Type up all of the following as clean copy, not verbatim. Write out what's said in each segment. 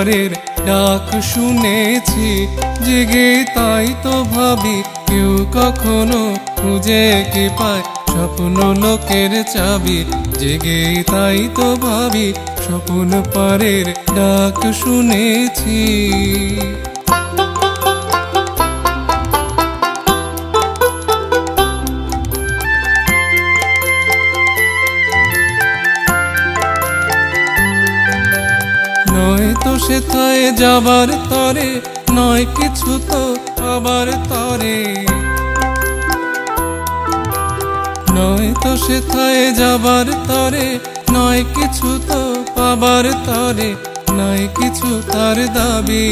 পারের ডাক শুনেছি জেগে, তাই তো ভাবি কেউ কখনো খুঁজে কি পায় স্বপ্ন লোকের চাবি। জেগে তাই তো ভাবি স্বপ্ন পারের ডাক শুনেছি। নয় তো সেথায় যাবার তরে, নয় কিছু তো আবার তরে। নয় তো সেথায় যাবার তরে, নয় কিছু তো পাবার তরে, নয় কিছু তার দাবি।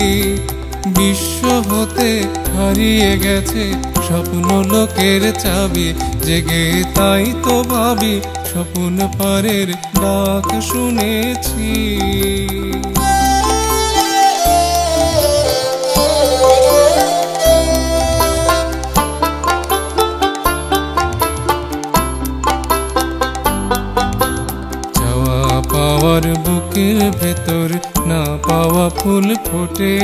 বিশ্ব হতে হারিয়ে গেছে স্বপ্ন লোকের চাবি। জেগে তাই তো ভাবি স্বপ্ন পারের ডাক শুনেছি। পাওয়ার বুকের ভেতর না পাওয়া ফুল ফোটে,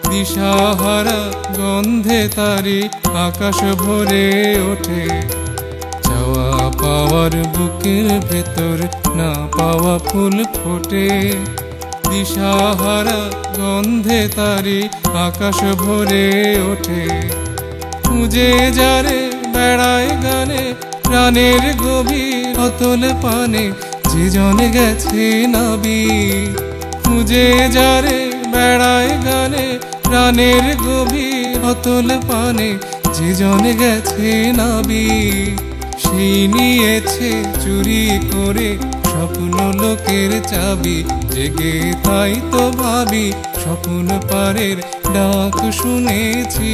দিশাহারা গন্ধে তারি আকাশ ভরে ওঠে। চাওয়া পাওয়ার বুকের ভেতর না পাওয়া ফুল ফোটে, দিশাহারা গন্ধে তারি আকাশ ভরে ওঠে। খুঁজে যারে বেড়ায় গানে প্রাণের গভীর অতল পানে, যে জনে গেছে নাবি। খুঁজে যারে বেড়ায় গানে প্রাণের গভীর অতল পানে, যে জনে গেছে নাবি। সেই নিয়েছে চুরি করে স্বপ্ন লোকের চাবি। জেগে তাই তো ভাবি স্বপ্ন পারের ডাক শুনেছি।